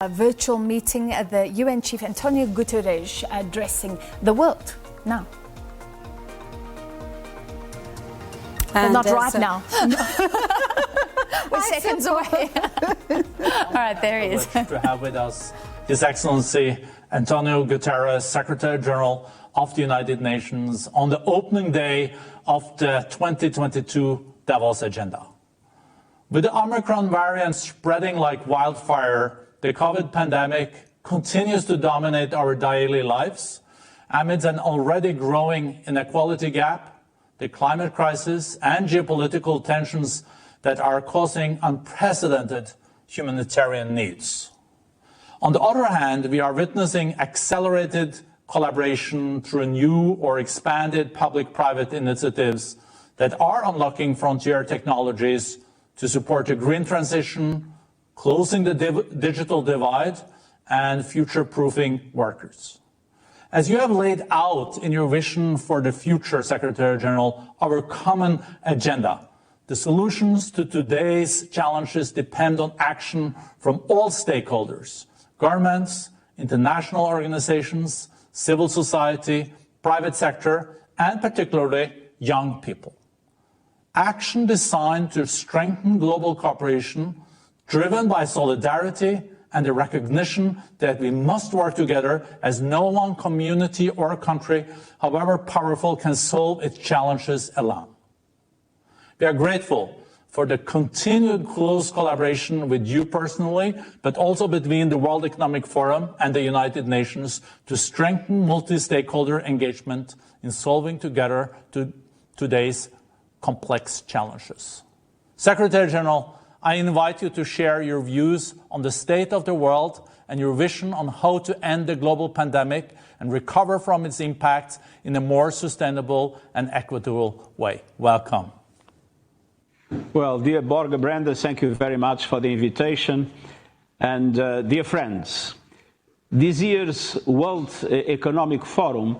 A virtual meeting at the UN Chief Antonio Guterres addressing the world now. Well, not right now. We're seconds away. All right, there he is. To have with us His Excellency Antonio Guterres, Secretary General of the United Nations, on the opening day of the 2022 Davos Agenda. With the Omicron variant spreading like wildfire, the COVID pandemic continues to dominate our daily lives amidst an already growing inequality gap, the climate crisis, and geopolitical tensions that are causing unprecedented humanitarian needs. On the other hand, we are witnessing accelerated collaboration through new or expanded public-private initiatives that are unlocking frontier technologies to support a green transition, closing the digital divide, and future-proofing workers. As you have laid out in your vision for the future, Secretary General, our common agenda, the solutions to today's challenges depend on action from all stakeholders: governments, international organizations, civil society, private sector, and particularly young people. Action designed to strengthen global cooperation, driven by solidarity and the recognition that we must work together, as no one community or country, however powerful, can solve its challenges alone. We are grateful for the continued close collaboration with you personally, but also between the World Economic Forum and the United Nations to strengthen multi-stakeholder engagement in solving together today's complex challenges. Secretary General, I invite you to share your views on the state of the world and your vision on how to end the global pandemic and recover from its impacts in a more sustainable and equitable way. Welcome. Well, dear Borge Brenda, thank you very much for the invitation. And dear friends, this year's World Economic Forum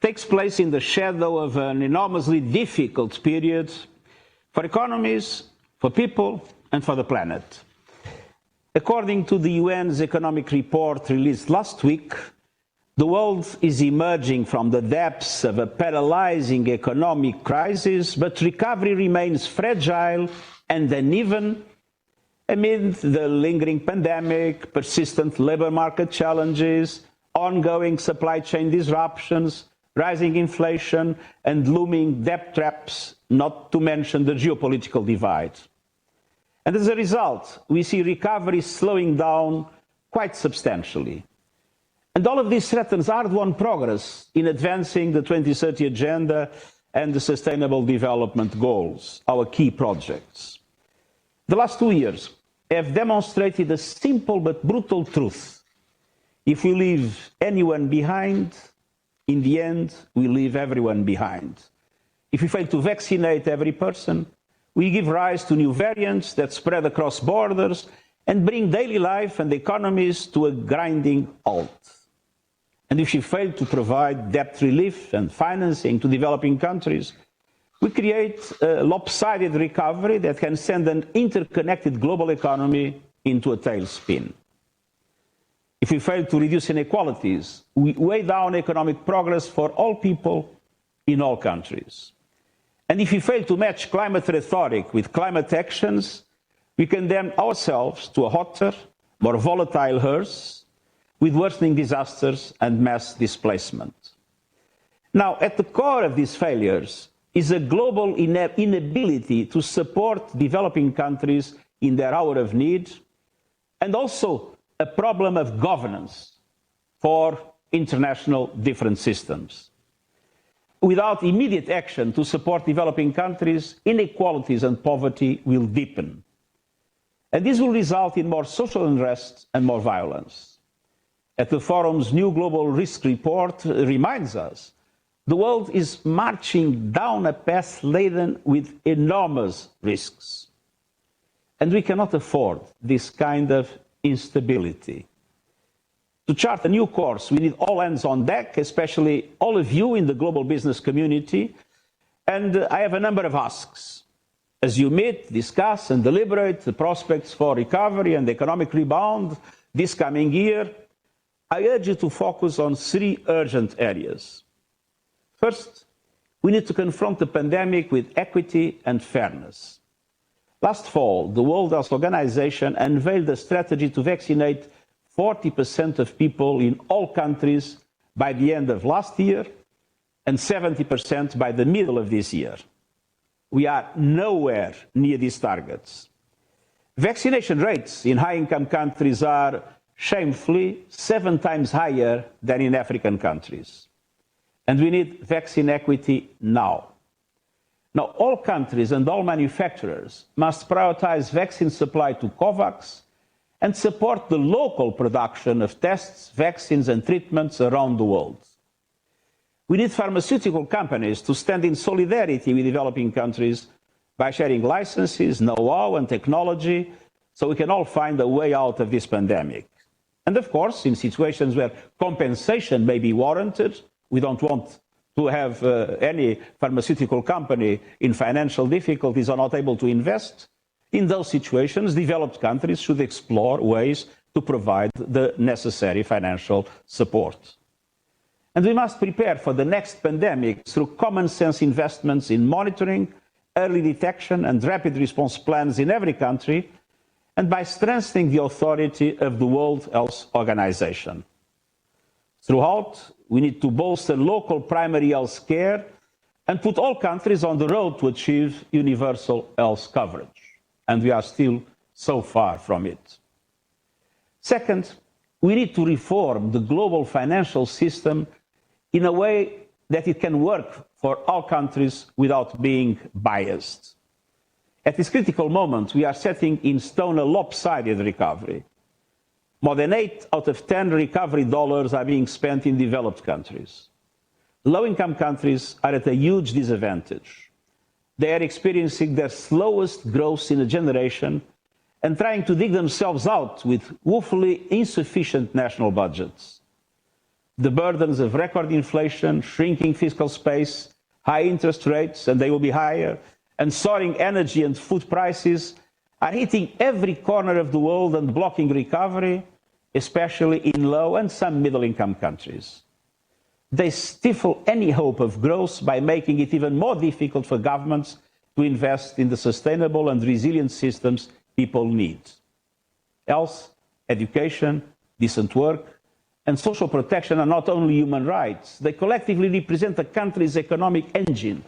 takes place in the shadow of an enormously difficult period for economies, for people, and for the planet. According to the UN's economic report released last week, the world is emerging from the depths of a paralyzing economic crisis, but recovery remains fragile and uneven amid the lingering pandemic, persistent labor market challenges, ongoing supply chain disruptions, rising inflation, and looming debt traps, not to mention the geopolitical divide. And as a result, we see recovery slowing down quite substantially. And all of this threatens hard-won progress in advancing the 2030 Agenda and the Sustainable Development Goals, our key projects. The last 2 years have demonstrated a simple but brutal truth. If we leave anyone behind, in the end, we leave everyone behind. If we fail to vaccinate every person, we give rise to new variants that spread across borders and bring daily life and economies to a grinding halt. And if we fail to provide debt relief and financing to developing countries, we create a lopsided recovery that can send an interconnected global economy into a tailspin. If we fail to reduce inequalities, we weigh down economic progress for all people in all countries. And if we fail to match climate rhetoric with climate actions, we condemn ourselves to a hotter, more volatile hearse with worsening disasters and mass displacement. Now, at the core of these failures is a global inability to support developing countries in their hour of need, and also a problem of governance for international different systems. Without immediate action to support developing countries, inequalities and poverty will deepen. And this will result in more social unrest and more violence. As the Forum's new global risk report reminds us, the world is marching down a path laden with enormous risks. And we cannot afford this kind of instability. To chart a new course, we need all hands on deck, especially all of you in the global business community. And I have a number of asks. As you meet, discuss, and deliberate the prospects for recovery and economic rebound, this coming year, I urge you to focus on three urgent areas. First, we need to confront the pandemic with equity and fairness. Last fall, the World Health Organization unveiled a strategy to vaccinate 40% of people in all countries by the end of last year and 70% by the middle of this year. We are nowhere near these targets. Vaccination rates in high-income countries are shamefully 7 times higher than in African countries. And we need vaccine equity now. Now, all countries and all manufacturers must prioritize vaccine supply to COVAX and support the local production of tests, vaccines, and treatments around the world. We need pharmaceutical companies to stand in solidarity with developing countries by sharing licenses, know-how, and technology so we can all find a way out of this pandemic. And of course, in situations where compensation may be warranted, we don't want to have any pharmaceutical company in financial difficulties or not able to invest. In those situations, developed countries should explore ways to provide the necessary financial support. And we must prepare for the next pandemic through common sense investments in monitoring, early detection, and rapid response plans in every country, and by strengthening the authority of the World Health Organization. Throughout, we need to bolster local primary health care and put all countries on the road to achieve universal health coverage. And we are still so far from it. Second, we need to reform the global financial system in a way that it can work for all countries without being biased. At this critical moment, we are setting in stone a lopsided recovery. More than 8 out of 10 recovery dollars are being spent in developed countries. Low-income countries are at a huge disadvantage. They are experiencing their slowest growth in a generation and trying to dig themselves out with woefully insufficient national budgets. The burdens of record inflation, shrinking fiscal space, high interest rates, and they will be higher, and soaring energy and food prices are hitting every corner of the world and blocking recovery, especially in low and some middle-income countries. They stifle any hope of growth by making it even more difficult for governments to invest in the sustainable and resilient systems people need. Health, education, decent work, and social protection are not only human rights, they collectively represent a country's economic engine.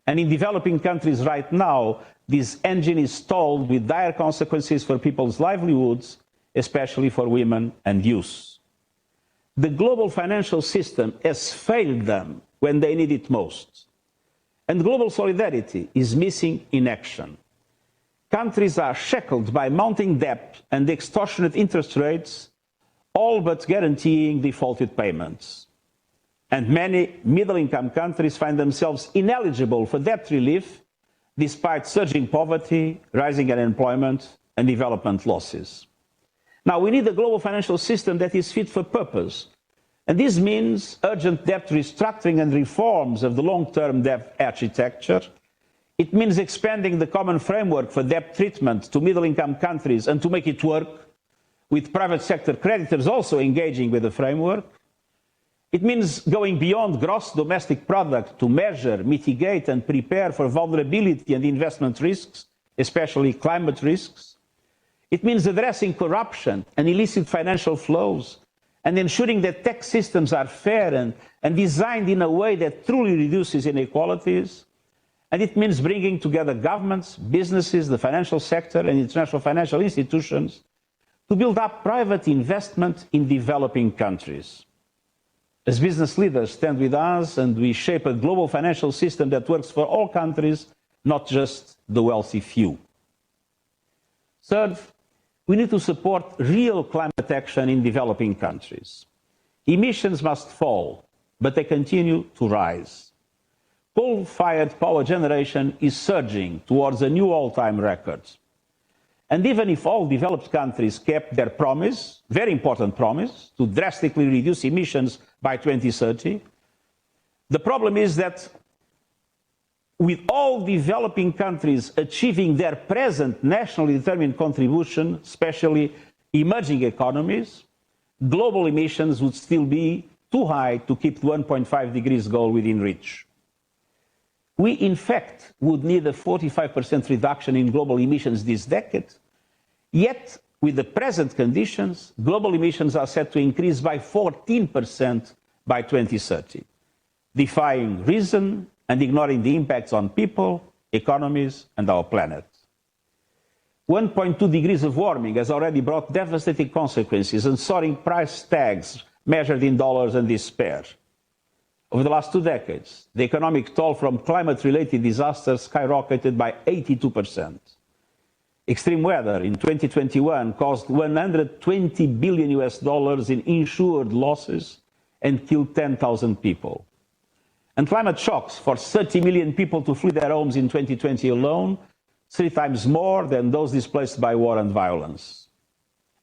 And in developing countries right now, this engine is stalled with dire consequences for people's livelihoods, especially for women and youth. The global financial system has failed them when they need it most. And global solidarity is missing in action. Countries are shackled by mounting debt and extortionate interest rates, all but guaranteeing defaulted payments. And many middle-income countries find themselves ineligible for debt relief despite surging poverty, rising unemployment, and development losses. Now, we need a global financial system that is fit for purpose. And this means urgent debt restructuring and reforms of the long-term debt architecture. It means expanding the common framework for debt treatment to middle-income countries and to make it work, with private sector creditors also engaging with the framework. It means going beyond gross domestic product to measure, mitigate, and prepare for vulnerability and investment risks, especially climate risks. It means addressing corruption and illicit financial flows and ensuring that tax systems are fair and designed in a way that truly reduces inequalities. And it means bringing together governments, businesses, the financial sector, and international financial institutions to build up private investment in developing countries. As business leaders, stand with us and we shape a global financial system that works for all countries, not just the wealthy few. Third, we need to support real climate action in developing countries. Emissions must fall, but they continue to rise. Coal-fired power generation is surging towards a new all-time record. And even if all developed countries kept their promise, very important promise, to drastically reduce emissions by 2030, the problem is that with all developing countries achieving their present nationally determined contribution, especially emerging economies, global emissions would still be too high to keep the 1.5 degrees goal within reach. We, in fact, would need a 45% reduction in global emissions this decade, yet, with the present conditions, global emissions are set to increase by 14% by 2030, defying reason and ignoring the impacts on people, economies, and our planet. 1.2 degrees of warming has already brought devastating consequences and soaring price tags measured in dollars and despair. Over the last 2 decades, the economic toll from climate-related disasters skyrocketed by 82%. Extreme weather in 2021 caused $120 billion in insured losses and killed 10,000 people. And climate shocks forced 30 million people to flee their homes in 2020 alone, 3 times more than those displaced by war and violence.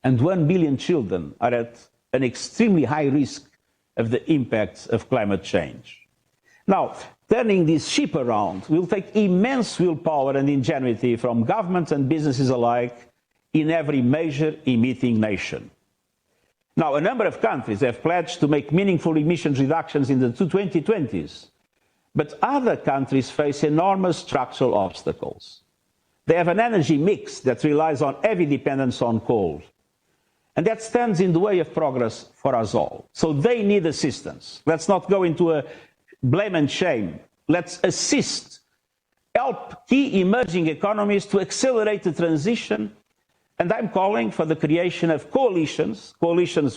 And 1 billion children are at an extremely high risk of the impacts of climate change. Now, turning this ship around will take immense willpower and ingenuity from governments and businesses alike in every major emitting nation. Now, a number of countries have pledged to make meaningful emissions reductions in the 2020s, but other countries face enormous structural obstacles. They have an energy mix that relies on heavy dependence on coal, and that stands in the way of progress for us all. So they need assistance. Let's not go into a blame and shame. Let's assist, help key emerging economies to accelerate the transition. And I'm calling for the creation of coalitions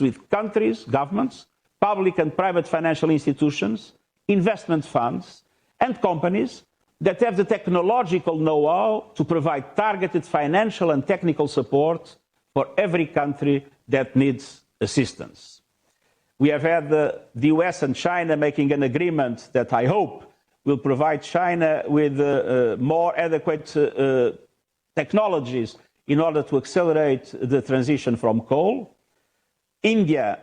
with countries, governments, public and private financial institutions, investment funds, and companies that have the technological know-how to provide targeted financial and technical support for every country that needs assistance. We have had the US and China making an agreement that I hope will provide China with more adequate technologies in order to accelerate the transition from coal. India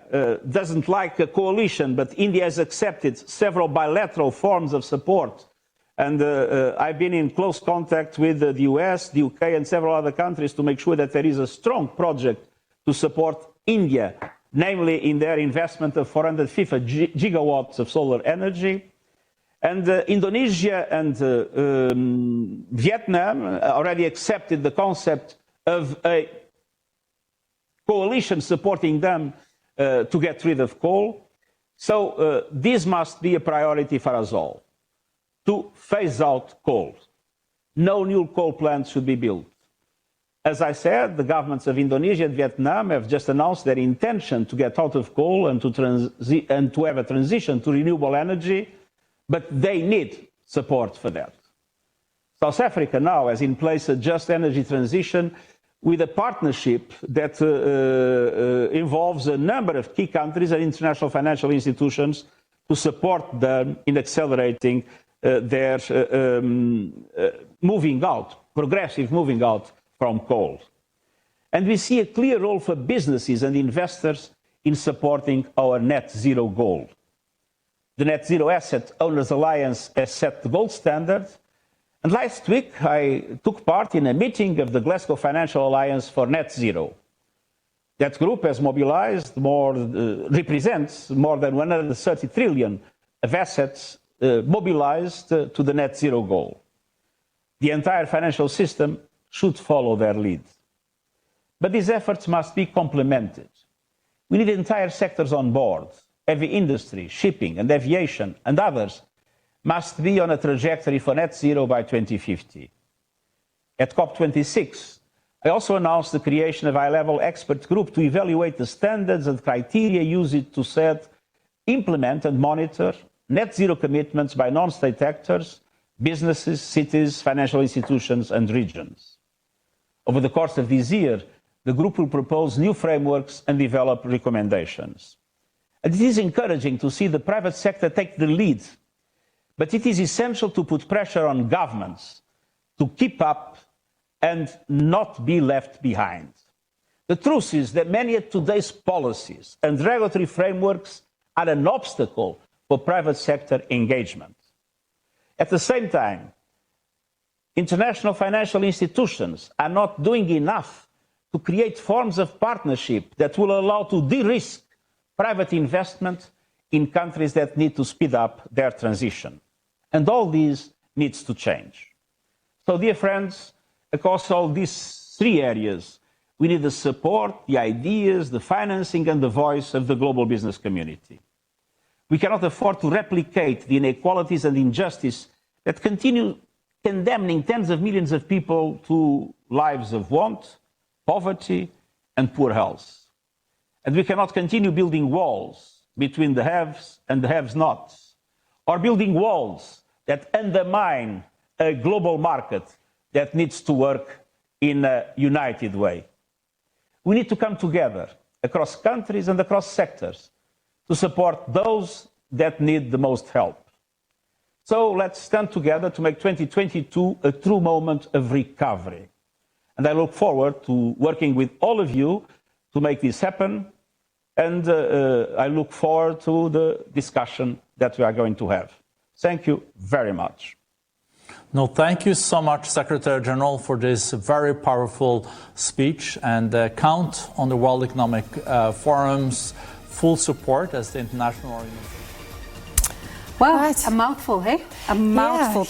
doesn't like a coalition, but India has accepted several bilateral forms of support. And I've been in close contact with the US, the UK, and several other countries to make sure that there is a strong project to support India, namely in their investment of 450 gigawatts of solar energy. And Indonesia and Vietnam already accepted the concept of a coalition supporting them to get rid of coal. So this must be a priority for us all, to phase out coal. No new coal plants should be built. As I said, the governments of Indonesia and Vietnam have just announced their intention to get out of coal and to have a transition to renewable energy, but they need support for that. South Africa now has in place a just energy transition with a partnership that involves a number of key countries and international financial institutions to support them in accelerating their moving out, progressive moving out from coal. And we see a clear role for businesses and investors in supporting our net zero goal. The Net Zero Asset Owners Alliance has set the gold standard. And last week, I took part in a meeting of the Glasgow Financial Alliance for Net Zero. That group has mobilized represents more than 130 trillion of assets mobilized to the net zero goal. The entire financial system should follow their lead. But these efforts must be complemented. We need entire sectors on board. Heavy industry, shipping and aviation and others must be on a trajectory for net zero by 2050. At COP26, I also announced the creation of a high-level expert group to evaluate the standards and criteria used to set, implement and monitor net zero commitments by non-state actors, businesses, cities, financial institutions and regions. Over the course of this year, the group will propose new frameworks and develop recommendations. And it is encouraging to see the private sector take the lead, but it is essential to put pressure on governments to keep up and not be left behind. The truth is that many of today's policies and regulatory frameworks are an obstacle for private sector engagement. At the same time, international financial institutions are not doing enough to create forms of partnership that will allow to de-risk private investment in countries that need to speed up their transition. And all this needs to change. So, dear friends, across all these three areas, we need the support, the ideas, the financing, and the voice of the global business community. We cannot afford to replicate the inequalities and injustice that continue condemning tens of millions of people to lives of want, poverty, and poor health. And we cannot continue building walls between the haves and the have-nots, or building walls that undermine a global market that needs to work in a united way. We need to come together across countries and across sectors to support those that need the most help. So let's stand together to make 2022 a true moment of recovery. And I look forward to working with all of you to make this happen. And I look forward to the discussion that we are going to have. Thank you very much. No, thank you so much, Secretary General, for this very powerful speech, and count on the World Economic Forum's full support as the international organization. Well, a mouthful, hey? A mouthful. Yeah.